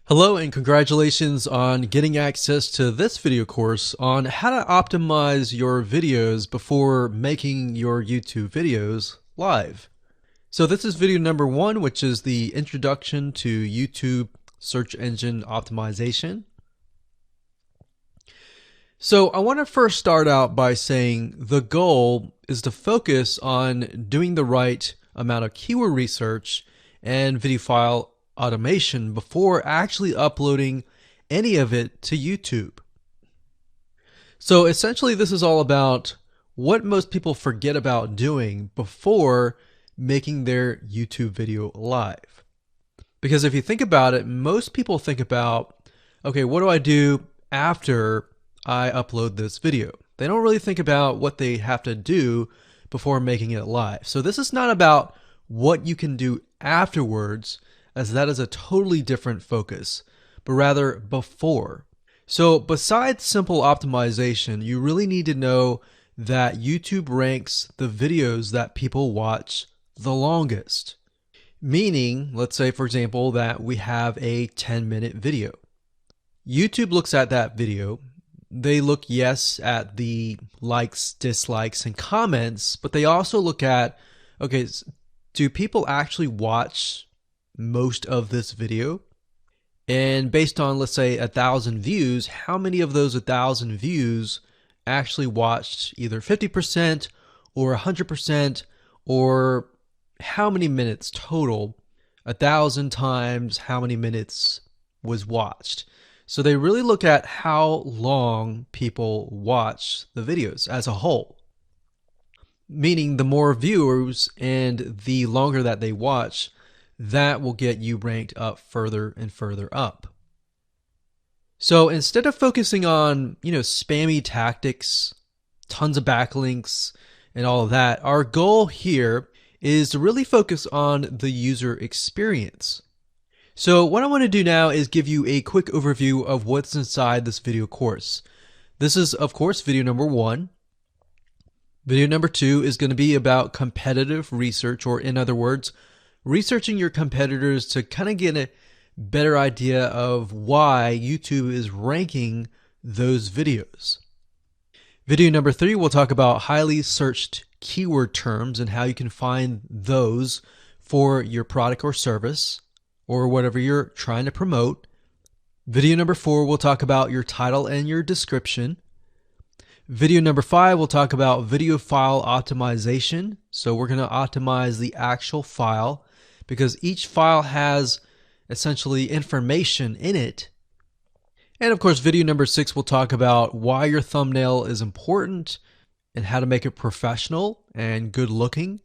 Hello and congratulations on getting access to this video course on how to optimize your videos before making your YouTube videos live. So this is video number 1, which is the introduction to YouTube search engine optimization. So I want to first start out by saying the goal is to focus on doing the right amount of keyword research and video file automation before actually uploading any of it to YouTube. So essentially this is all about what most people forget about doing before making their YouTube video live. Because if you think about it, most people think about, okay, what do I do after I upload this video? They don't really think about what they have to do before making it live. So this is not about what you can do afterwards, as that is a totally different focus, but rather before. So besides simple optimization, you really need to know that YouTube ranks the videos that people watch the longest. Meaning, let's say for example that we have a 10-minute video. YouTube looks at that video. They look, yes, at the likes, dislikes, and comments, but they also look at, okay, do people actually watch most of this video? And based on, let's say, 1,000 views, how many of those 1,000 views actually watched either 50% or 100%, or how many minutes total? 1,000 times how many minutes was watched. So they really look at how long people watch the videos as a whole. Meaning the more viewers and the longer that they watch, that will get you ranked up further and further up. So instead of focusing on, spammy tactics, tons of backlinks, and all of that, our goal here is to really focus on the user experience. So what I want to do now is give you a quick overview of what's inside this video course. This is, of course, video number 1. Video number 2 is going to be about competitive research, or in other words, researching your competitors to kind of get a better idea of why YouTube is ranking those videos. Video number 3, we'll talk about highly searched keyword terms and how you can find those for your product or service or whatever you're trying to promote. Video number 4, we'll talk about your title and your description. Video number 5, we'll talk about video file optimization. So we're going to optimize the actual file, because each file has essentially information in it. And of course, video number 6 will talk about why your thumbnail is important and how to make it professional and good looking.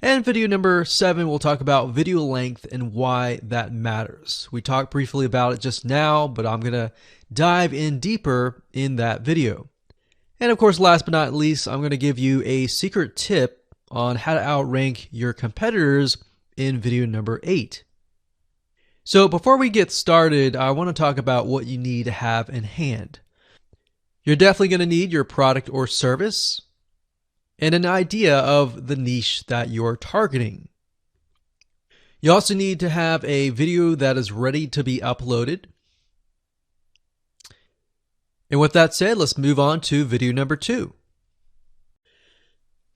And video number 7 will talk about video length and why that matters. We talked briefly about it just now, but I'm going to dive in deeper in that video. And of course, last but not least, I'm going to give you a secret tip on how to outrank your competitors in video number 8. So before we get started, I want to talk about what you need to have in hand. You're definitely going to need your product or service and an idea of the niche that you're targeting. You also need to have a video that is ready to be uploaded. And with that said, let's move on to video number 2.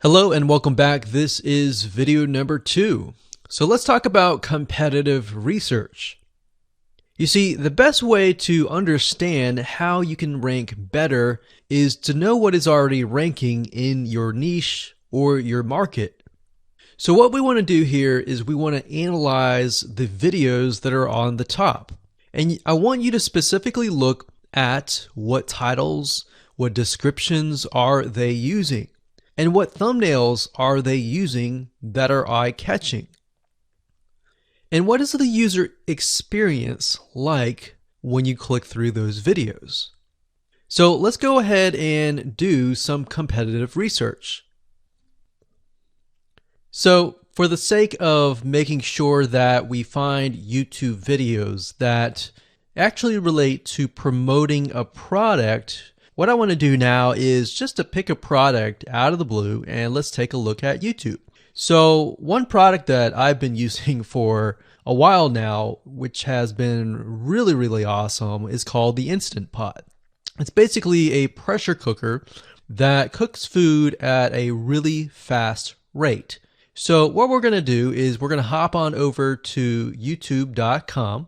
Hello and welcome back. This is video number 2. So let's talk about competitive research. You see, the best way to understand how you can rank better is to know what is already ranking in your niche or your market. So what we want to do here is we want to analyze the videos that are on the top. And I want you to specifically look at what titles, what descriptions are they using, and what thumbnails are they using that are eye-catching. And what is the user experience like when you click through those videos? So let's go ahead and do some competitive research. So for the sake of making sure that we find YouTube videos that actually relate to promoting a product, what I want to do now is just to pick a product out of the blue and let's take a look at YouTube. So one product that I've been using for a while now, which has been really, really awesome, is called the Instant Pot. It's basically a pressure cooker that cooks food at a really fast rate. So what we're going to do is we're going to hop on over to youtube.com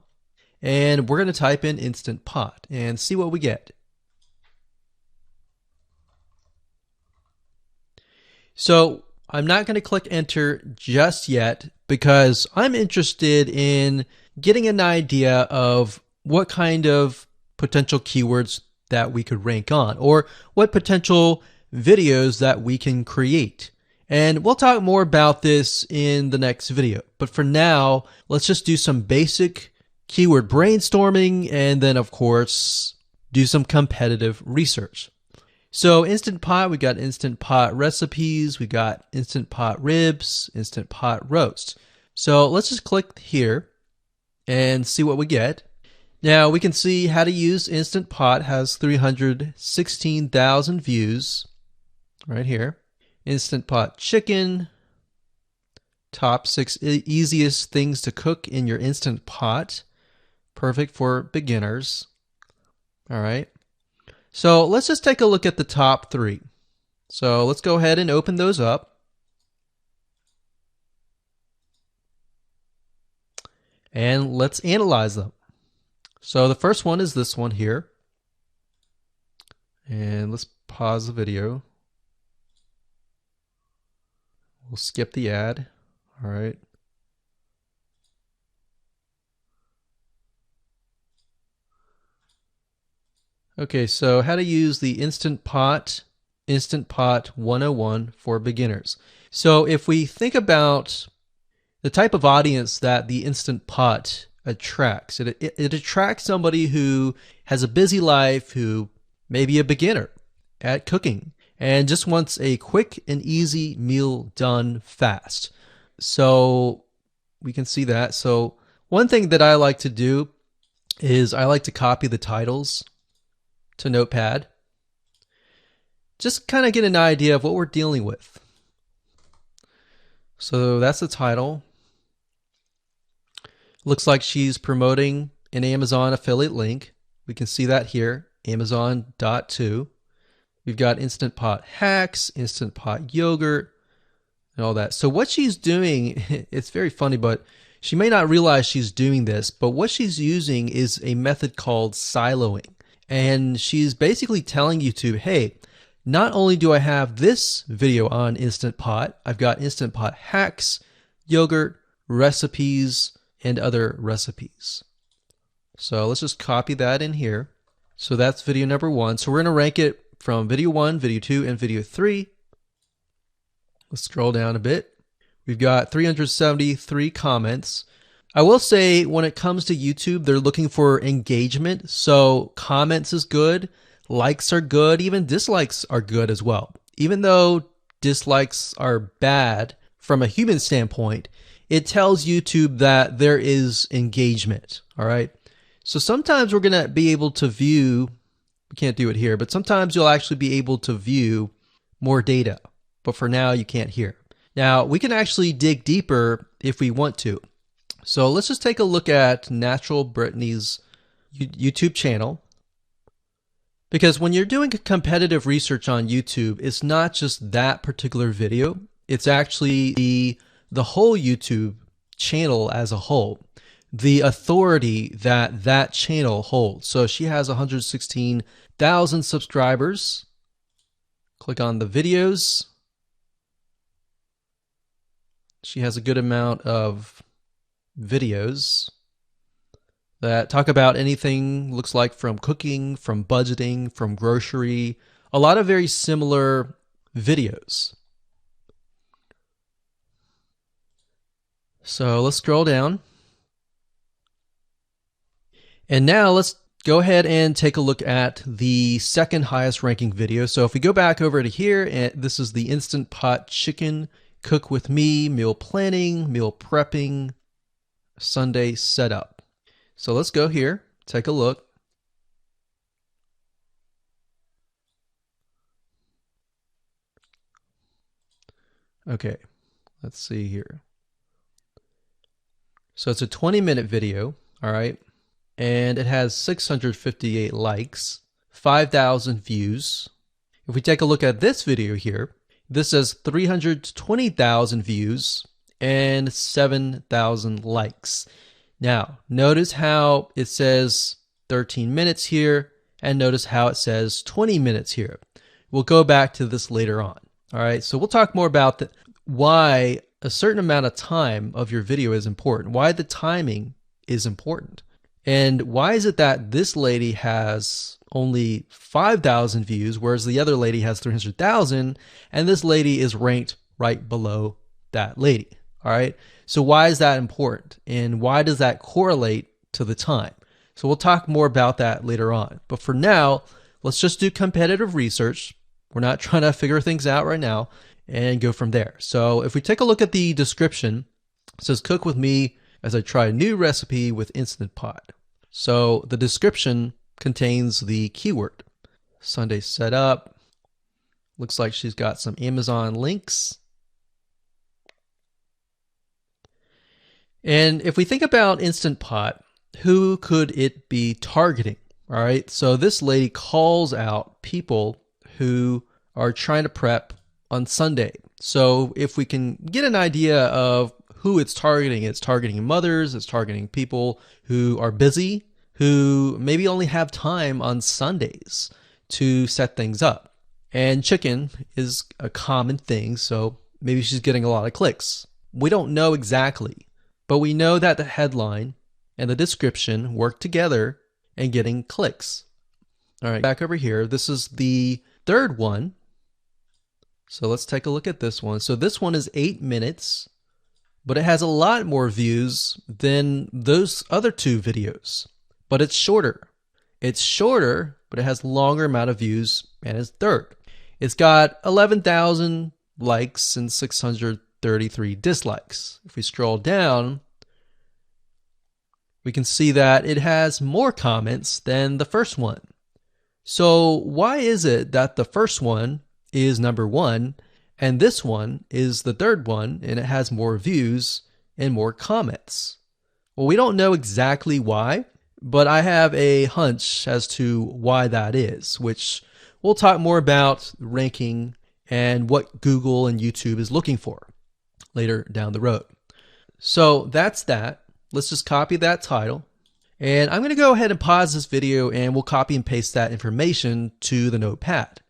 and we're going to type in Instant Pot and see what we get. So I'm not going to click enter just yet because I'm interested in getting an idea of what kind of potential keywords that we could rank on, or what potential videos that we can create. And we'll talk more about this in the next video. But for now, let's just do some basic keyword brainstorming and then, of course, do some competitive research. So Instant Pot, we got Instant Pot recipes, we got Instant Pot ribs, Instant Pot roast. So let's just click here and see what we get. Now we can see how to use Instant Pot has 316,000 views right here. Instant Pot chicken, top 6 easiest things to cook in your Instant Pot. Perfect for beginners. All right. So let's just take a look at the top 3. So let's go ahead and open those up. And let's analyze them. So the first one is this one here. And let's pause the video. We'll skip the ad. All right. Okay, so how to use the Instant Pot 101 for beginners. So if we think about the type of audience that the Instant Pot attracts, it attracts somebody who has a busy life, who may be a beginner at cooking and just wants a quick and easy meal done fast. So we can see that. So one thing that I like to do is I like to copy the titles to Notepad. Just kind of get an idea of what we're dealing with. So that's the title. Looks like she's promoting an Amazon affiliate link. We can see that here, Amazon.to. We've got Instant Pot hacks, Instant Pot yogurt, and all that. So what she's doing, it's very funny, but she may not realize she's doing this, but what she's using is a method called siloing. And she's basically telling YouTube, hey, not only do I have this video on Instant Pot, I've got Instant Pot hacks, yogurt, recipes, and other recipes. So let's just copy that in here. So that's video number 1. So we're going to rank it from video 1, video 2, and video 3. Let's scroll down a bit. We've got 373 comments. I will say when it comes to YouTube, they're looking for engagement. So comments is good, likes are good, even dislikes are good as well. Even though dislikes are bad from a human standpoint, it tells YouTube that there is engagement. All right. So sometimes we're going to be able to view, we can't do it here, but sometimes you'll actually be able to view more data. But for now, you can't hear. Now, we can actually dig deeper if we want to. So let's just take a look at Natural Brittany's YouTube channel. Because when you're doing competitive research on YouTube, it's not just that particular video. It's actually the whole YouTube channel as a whole. The authority that that channel holds. So she has 116,000 subscribers. Click on the videos. She has a good amount of videos that talk about anything, looks like from cooking, from budgeting, from grocery, a lot of very similar videos. So let's scroll down. And now let's go ahead and take a look at the second highest ranking video. So if we go back over to here, and this is the Instant Pot chicken cook with me, meal planning, meal prepping, Sunday setup. So let's go here, take a look. Okay, let's see here. So it's a 20-minute video, all right? And it has 658 likes, 5,000 views. If we take a look at this video here, this has 320,000 views and 7,000 likes. Now, notice how it says 13 minutes here, and notice how it says 20 minutes here. We'll go back to this later on. All right, so we'll talk more about why a certain amount of time of your video is important, why the timing is important. And why is it that this lady has only 5,000 views, whereas the other lady has 300,000, and this lady is ranked right below that lady? All right. So why is that important? And why does that correlate to the time? So we'll talk more about that later on. But for now, let's just do competitive research. We're not trying to figure things out right now, and go from there. So if we take a look at the description, it says cook with me as I try a new recipe with Instant Pot. So the description contains the keyword. Sunday setup. Looks like she's got some Amazon links. And if we think about Instant Pot, who could it be targeting? All right, so this lady calls out people who are trying to prep on Sunday. So if we can get an idea of who it's targeting mothers, it's targeting people who are busy, who maybe only have time on Sundays to set things up. And chicken is a common thing, so maybe she's getting a lot of clicks. We don't know exactly, but we know that the headline and the description work together and getting clicks. All right, back over here. This is the third one. So let's take a look at this one. So this one is 8 minutes, but it has a lot more views than those other two videos, but it's shorter. It's shorter, but it has longer amount of views, and it's third. It's got 11,000 likes and 633 dislikes. If we scroll down, we can see that it has more comments than the first one. So why is it that the first one is number one and this one is the third one and it has more views and more comments? Well, we don't know exactly why, but I have a hunch as to why that is, which we'll talk more about ranking and what Google and YouTube is looking for later down the road. So that's that. Let's just copy that title. And I'm going to go ahead and pause this video and we'll copy and paste that information to the notepad.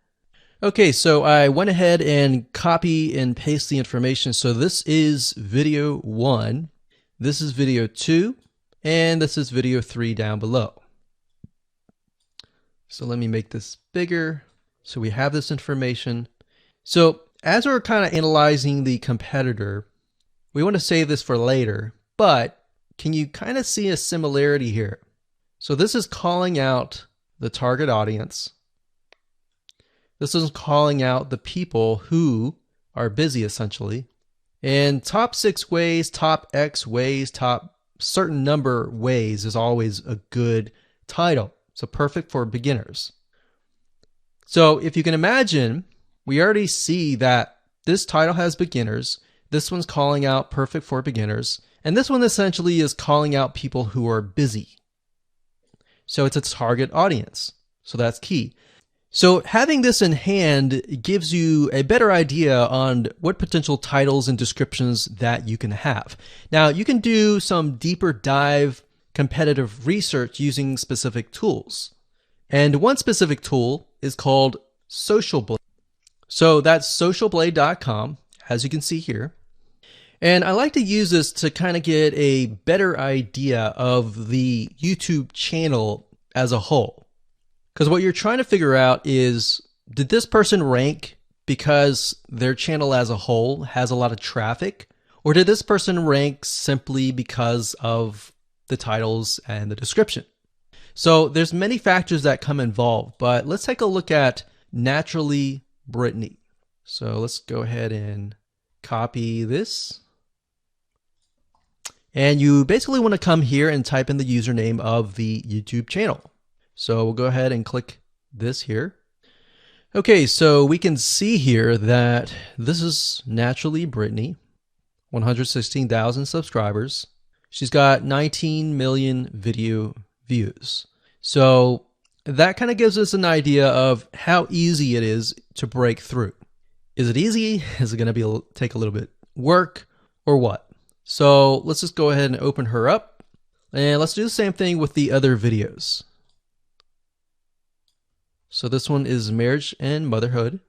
Okay, so I went ahead and copy and paste the information. So this is video 1, this is video 2, and this is video 3 down below. So let me make this bigger. So we have this information. So as we're kind of analyzing the competitor, we want to save this for later, but can you kind of see a similarity here? So this is calling out the target audience. This is calling out the people who are busy, essentially. And top 6 ways, top X ways, top certain number ways is always a good title. So perfect for beginners. So if you can imagine, we already see that this title has beginners. This one's calling out perfect for beginners. And this one essentially is calling out people who are busy. So it's a target audience. So that's key. So having this in hand gives you a better idea on what potential titles and descriptions that you can have. Now, you can do some deeper dive competitive research using specific tools. And one specific tool is called Social Blade. So that's socialblade.com, as you can see here. And I like to use this to kind of get a better idea of the YouTube channel as a whole. Because what you're trying to figure out is, did this person rank because their channel as a whole has a lot of traffic? Or did this person rank simply because of the titles and the description? So there's many factors that come involved, but let's take a look at Naturally Brittany. So let's go ahead and copy this. And you basically want to come here and type in the username of the YouTube channel. So we'll go ahead and click this here. Okay, so we can see here that this is Naturally Brittany, 116,000 subscribers. She's got 19 million video views. So that kind of gives us an idea of how easy it is to break through. Is it easy? Is it going to take a little bit work or what? So let's just go ahead and open her up, and let's do the same thing with the other videos. So this one is marriage and motherhood.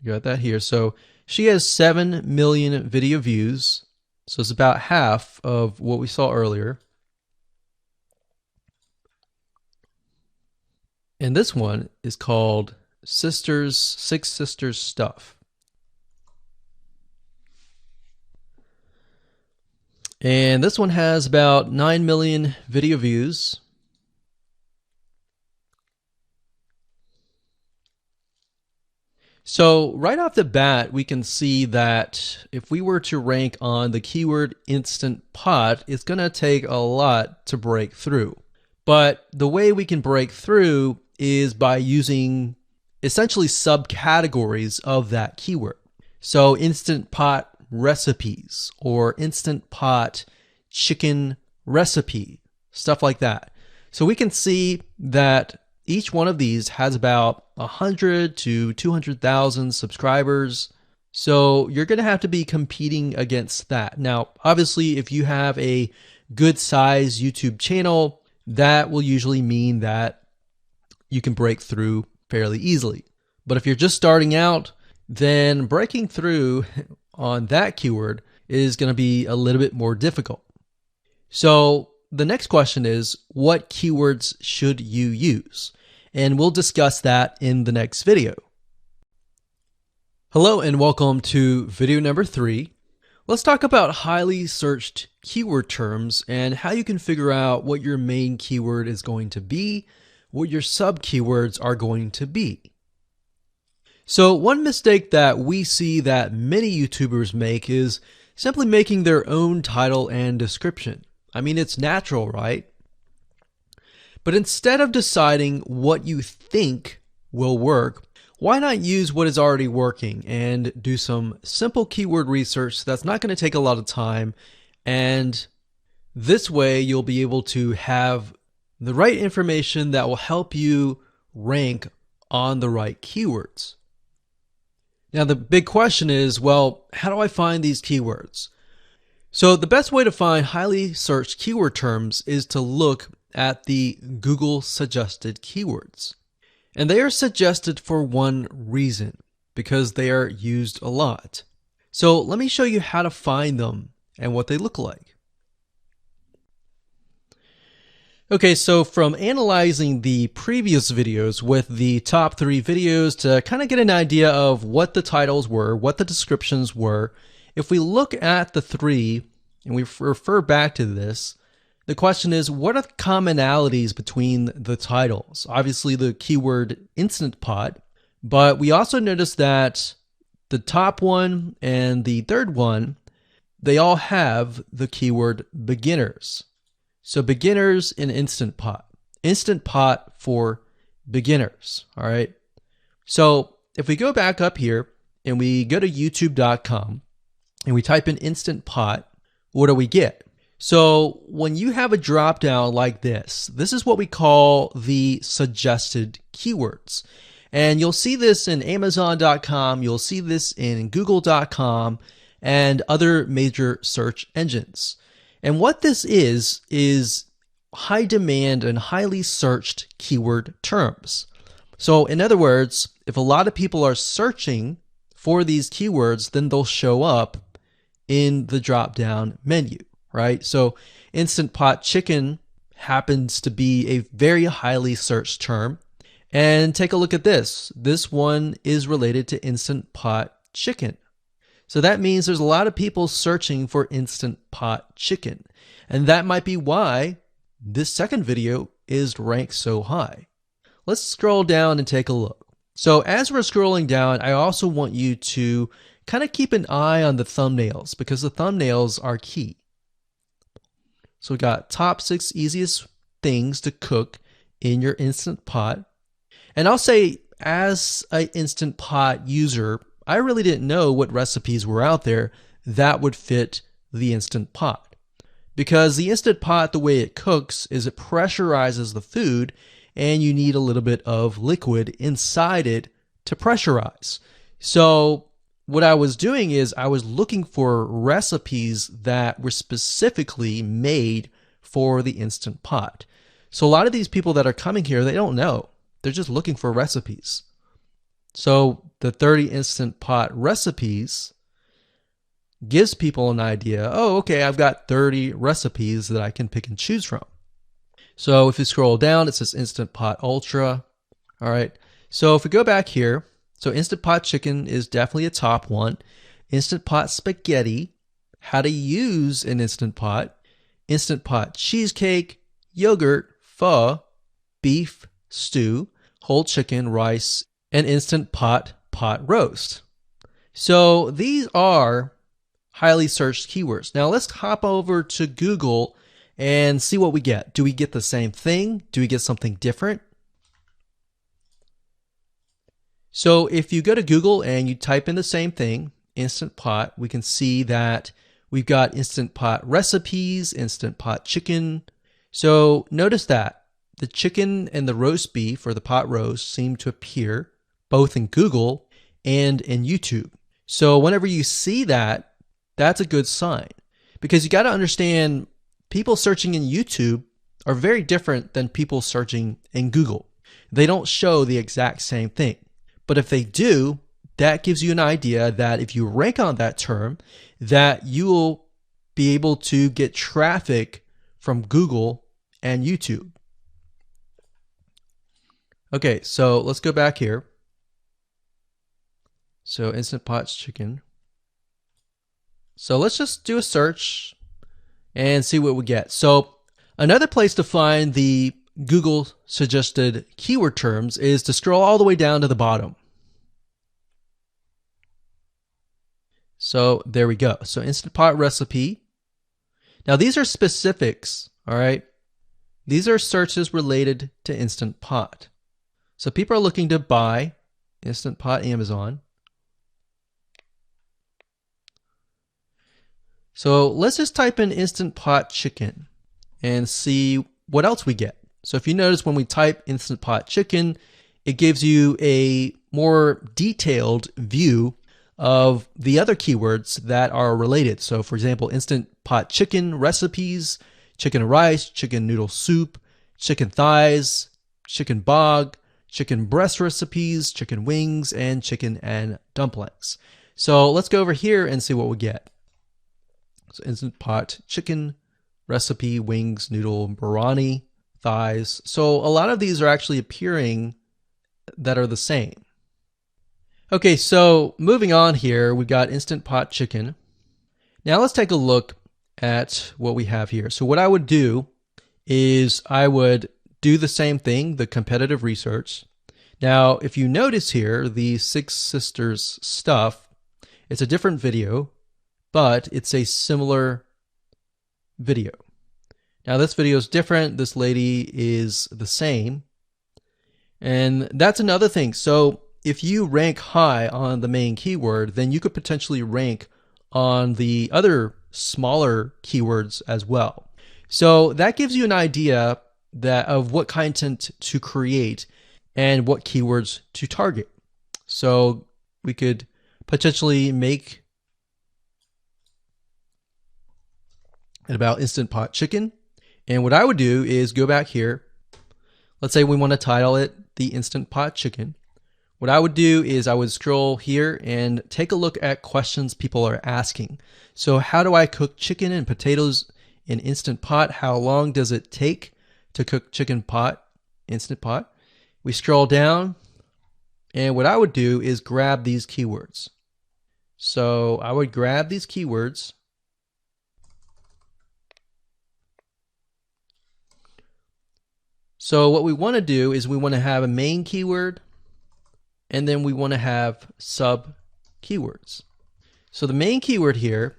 We got that here. So she has 7 million video views. So it's about half of what we saw earlier. And this one is called Six Sisters Stuff. And this one has about 9 million video views. So right off the bat, we can see that if we were to rank on the keyword Instant Pot, it's going to take a lot to break through. But the way we can break through is by using essentially subcategories of that keyword. So Instant Pot recipes or Instant Pot chicken recipe, stuff like that. So we can see that each one of these has about 100 to 200,000 subscribers. So you're going to have to be competing against that. Now, obviously, if you have a good size YouTube channel, that will usually mean that you can break through fairly easily. But if you're just starting out, then breaking through on that keyword is going to be a little bit more difficult. So the next question is, what keywords should you use? And we'll discuss that in the next video. Hello and welcome to video number 3. Let's talk about highly searched keyword terms and how you can figure out what your main keyword is going to be, what your sub keywords are going to be. So one mistake that we see that many YouTubers make is simply making their own title and description. I mean, it's natural, right? But instead of deciding what you think will work, why not use what is already working and do some simple keyword research that's not going to take a lot of time, and this way you'll be able to have the right information that will help you rank on the right keywords. Now the big question is, well, how do I find these keywords? So the best way to find highly searched keyword terms is to look at the Google suggested keywords. And they are suggested for one reason, because they are used a lot. So let me show you how to find them and what they look like. Okay, so from analyzing the previous videos with the top 3 videos to kind of get an idea of what the titles were, what the descriptions were, if we look at the 3 and we refer back to this, the question is, what are the commonalities between the titles? Obviously the keyword Instant Pot, but we also notice that the top one and the third one, they all have the keyword beginners. So beginners in Instant Pot. Instant Pot for beginners, all right? So if we go back up here and we go to youtube.com and we type in Instant Pot, what do we get? So when you have a drop down like this is what we call the suggested keywords. And you'll see this in Amazon.com, you'll see this in Google.com and other major search engines. And what this is high demand and highly searched keyword terms. So in other words, if a lot of people are searching for these keywords, then they'll show up in the drop down menu. Right? So Instant Pot chicken happens to be a very highly searched term. And take a look at this. This one is related to Instant Pot chicken. So that means there's a lot of people searching for Instant Pot chicken. And that might be why this second video is ranked so high. Let's scroll down and take a look. So as we're scrolling down, I also want you to kind of keep an eye on the thumbnails because the thumbnails are key. So we got top 6 easiest things to cook in your Instant Pot. And I'll say, as an Instant Pot user, I really didn't know what recipes were out there that would fit the Instant Pot. Because the Instant Pot, the way it cooks is it pressurizes the food, and you need a little bit of liquid inside it to pressurize. So what I was doing is I was looking for recipes that were specifically made for the Instant Pot. So a lot of these people that are coming here, they don't know. They're just looking for recipes. So the 30 Instant Pot recipes gives people an idea. Oh, okay, I've got 30 recipes that I can pick and choose from. So if you scroll down, it says Instant Pot Ultra. All right. So if we go back here, so Instant Pot Chicken is definitely a top one. Instant Pot Spaghetti, how to use an Instant Pot. Instant Pot Cheesecake, yogurt, pho, beef stew, whole chicken, rice, and Instant Pot pot roast. So these are highly searched keywords. Now let's hop over to Google and see what we get. Do we get the same thing? Do we get something different? So if you go to Google and you type in the same thing, Instant Pot, we can see that we've got Instant Pot recipes, Instant Pot chicken. So notice that the chicken and the roast beef or the pot roast seem to appear both in Google and in YouTube. So whenever you see that, that's a good sign, because you got to understand people searching in YouTube are very different than people searching in Google. They don't show the exact same thing. But if they do, that gives you an idea that if you rank on that term, that you will be able to get traffic from Google and YouTube. Okay, so let's go back here. So Instant Pot Chicken. So let's just do a search and see what we get. So another place to find the Google suggested keyword terms is to scroll all the way down to the bottom. So there we go. So Instant Pot recipe. Now these are specifics, all right? These are searches related to Instant Pot. So people are looking to buy Instant Pot Amazon. So let's just type in Instant Pot Chicken and see what else we get. So if you notice, when we type Instant Pot Chicken, it gives you a more detailed view of the other keywords that are related. So for example, Instant Pot Chicken recipes, chicken rice, chicken noodle soup, chicken thighs, chicken bog, chicken breast recipes, chicken wings, and chicken and dumplings. So let's go over here and see what we get. So Instant Pot Chicken recipe, wings, noodle, biryani, thighs. So a lot of these are actually appearing that are the same. Okay, so moving on here, we've got Instant Pot Chicken. Now let's take a look at what we have here. So what I would do is I would do the same thing, the competitive research. Now, if you notice here, the Six Sisters stuff, it's a different video, but it's a similar video. Now this video is different. This lady is the same. And that's another thing. So if you rank high on the main keyword, then you could potentially rank on the other smaller keywords as well. So that gives you an idea that of what content to create and what keywords to target. So we could potentially make it about Instant Pot Chicken. And what I would do is go back here. Let's say we want to title it the Instant Pot Chicken. What I would do is I would scroll here and take a look at questions people are asking. So how do I cook chicken and potatoes in Instant Pot? How long does it take to cook chicken pot, Instant Pot? We scroll down, and what I would do is grab these keywords. So I would grab these keywords. So what we want to do is we want to have a main keyword, and then we want to have sub keywords. So the main keyword here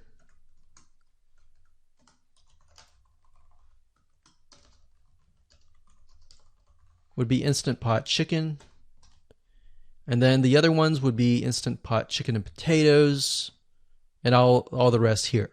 would be Instant Pot Chicken. And then the other ones would be Instant Pot chicken and potatoes, and all the rest here.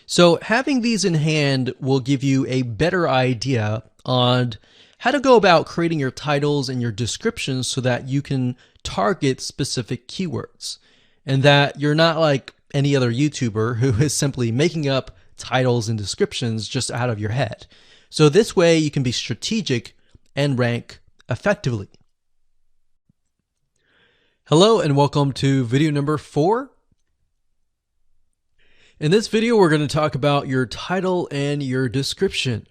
So having these in hand will give you a better idea on how to go about creating your titles and your descriptions so that you can target specific keywords, and that you're not like any other YouTuber who is simply making up titles and descriptions just out of your head. So this way you can be strategic and rank effectively. Hello and welcome to video number 4. In this video, we're going to talk about your title and your description.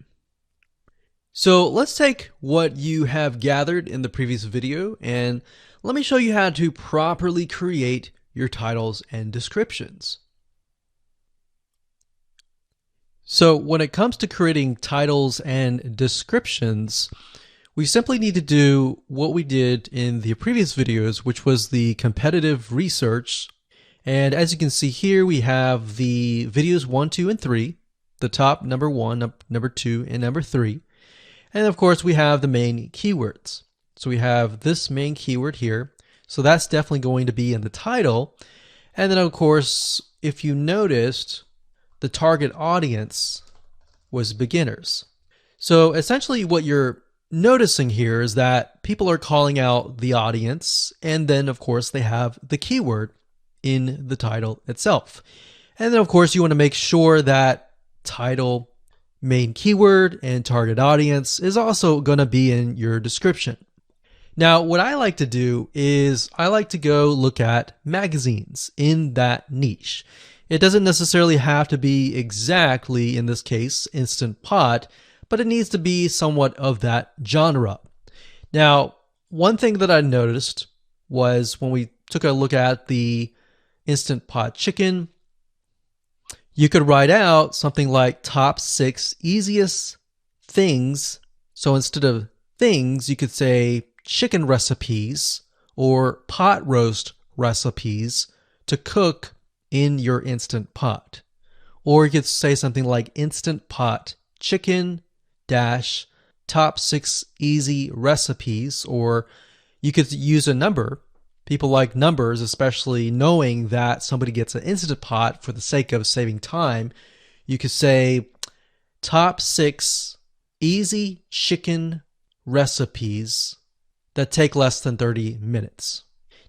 So let's take what you have gathered in the previous video and let me show you how to properly create your titles and descriptions. So when it comes to creating titles and descriptions, we simply need to do what we did in the previous videos, which was the competitive research. And as you can see here, we have the videos 1, 2, and 3, the top number 1, number 2, and number 3. And of course, we have the main keywords. So we have this main keyword here. So that's definitely going to be in the title. And then of course, if you noticed, the target audience was beginners. So essentially what you're noticing here is that people are calling out the audience, and then of course they have the keyword in the title itself. And then of course you want to make sure that title, main keyword, and target audience is also going to be in your description. Now what I like to do is I like to go look at magazines in that niche. It doesn't necessarily have to be exactly, in this case, Instant Pot, but it needs to be somewhat of that genre. Now, one thing that I noticed was when we took a look at the Instant Pot chicken, you could write out something like top 6 easiest things. So instead of things, you could say chicken recipes or pot roast recipes to cook in your Instant Pot. Or you could say something like Instant Pot chicken dash top 6 easy recipes, or you could use a number. People like numbers, especially knowing that somebody gets an Instant Pot for the sake of saving time. You could say top 6 easy chicken recipes that take less than 30 minutes.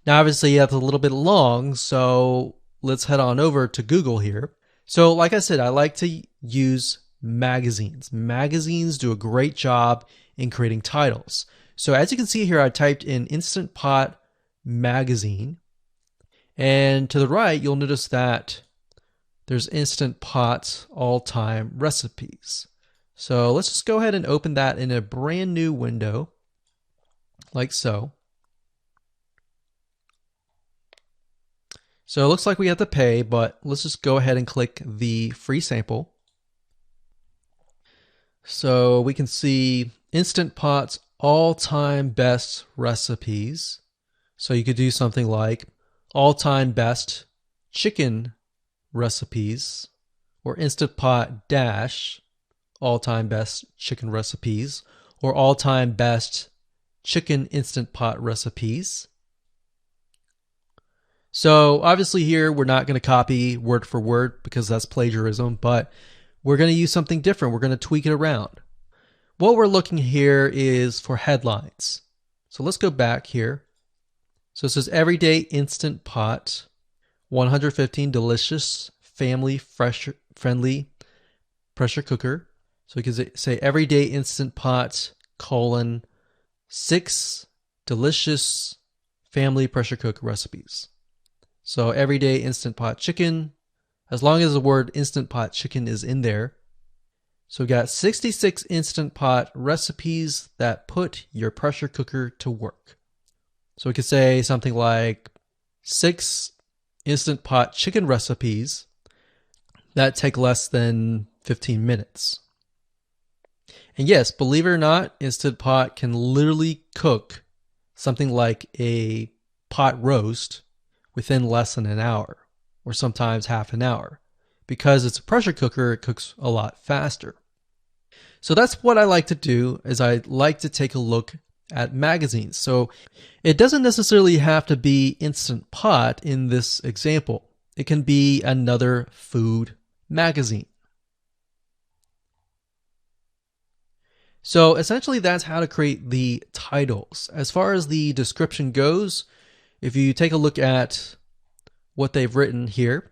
Now obviously that's a little bit long, so let's head on over to Google here. So like I said, I like to use magazines. Magazines do a great job in creating titles. So as you can see here, I typed in Instant Pot magazine, and to the right you'll notice that there's Instant Pot all-time recipes. So let's just go ahead and open that in a brand new window like so. So it looks like we have to pay, but let's just go ahead and click the free sample. So we can see Instant Pot's all-time best recipes. So you could do something like all-time best chicken recipes, or Instant Pot dash all-time best chicken recipes, or all-time best chicken Instant Pot recipes. So obviously here we're not going to copy word for word because that's plagiarism, but we're going to use something different. We're going to tweak it around. What we're looking here is for headlines. So let's go back here. So it says Everyday Instant Pot, 115 delicious, family friendly pressure cooker. So we can say Everyday Instant Pot, 6 delicious family pressure cook recipes. So Everyday Instant Pot chicken, as long as the word Instant Pot chicken is in there. So we got 66 Instant Pot recipes that put your pressure cooker to work. So we could say something like 6 Instant Pot chicken recipes that take less than 15 minutes. And yes, believe it or not, Instant Pot can literally cook something like a pot roast within less than an hour, or sometimes half an hour. Because it's a pressure cooker, it cooks a lot faster. So that's what I like to do, is I like to take a look at magazines. So it doesn't necessarily have to be Instant Pot in this example. It can be another food magazine. So essentially that's how to create the titles. As far as the description goes, if you take a look at what they've written here,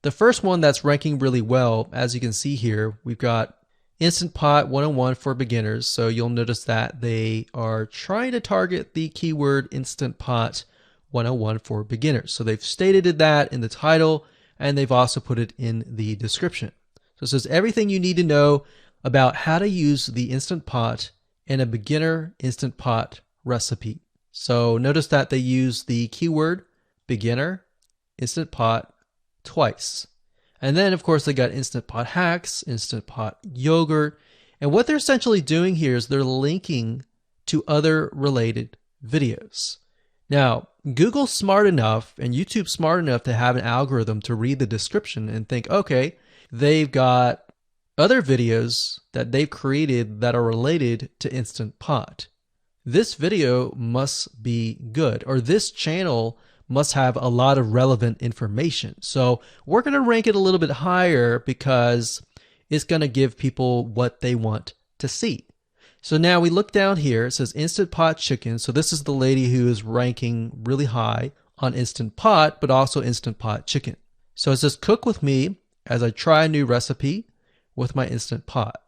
the first one that's ranking really well, as you can see here, we've got Instant Pot 101 for beginners. So you'll notice that they are trying to target the keyword Instant Pot 101 for beginners. So they've stated that in the title, and they've also put it in the description. So it says everything you need to know about how to use the Instant Pot in a beginner Instant Pot recipe. So notice that they use the keyword beginner Instant Pot twice. And then, of course, they got Instant Pot hacks, Instant Pot yogurt. And what they're essentially doing here is they're linking to other related videos. Now, Google's smart enough and YouTube's smart enough to have an algorithm to read the description and think, okay, they've got other videos that they've created that are related to Instant Pot. This video must be good, or this channel must have a lot of relevant information. So we're going to rank it a little bit higher because it's going to give people what they want to see. So now we look down here, it says Instant Pot Chicken. So this is the lady who is ranking really high on Instant Pot, but also Instant Pot Chicken. So it says cook with me as I try a new recipe with my Instant Pot.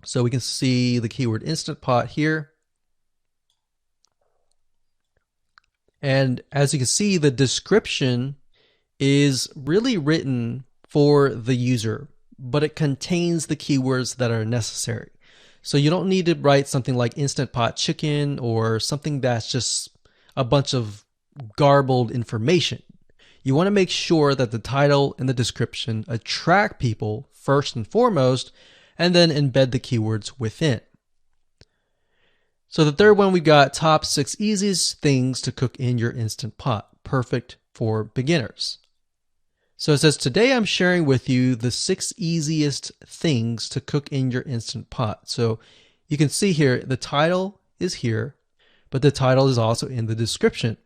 So we can see the keyword Instant Pot here. And as you can see, the description is really written for the user, but it contains the keywords that are necessary. So you don't need to write something like Instant Pot Chicken or something that's just a bunch of garbled information. You want to make sure that the title and the description attract people first and foremost, and then embed the keywords within. So the third one, we've got top 6 easiest things to cook in your Instant Pot, perfect for beginners. So it says, today I'm sharing with you the 6 easiest things to cook in your Instant Pot. So you can see here, the title is here, but the title is also in the description.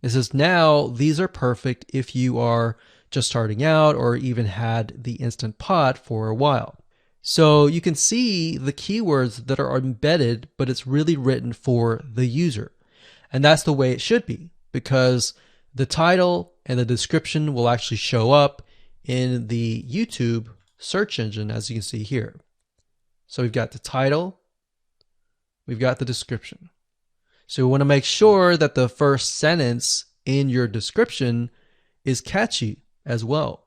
It says, now these are perfect if you are just starting out or even had the Instant Pot for a while. So you can see the keywords that are embedded, but it's really written for the user. And that's the way it should be, because the title and the description will actually show up in the YouTube search engine, as you can see here. So we've got the title, we've got the description. So we want to make sure that the first sentence in your description is catchy as well.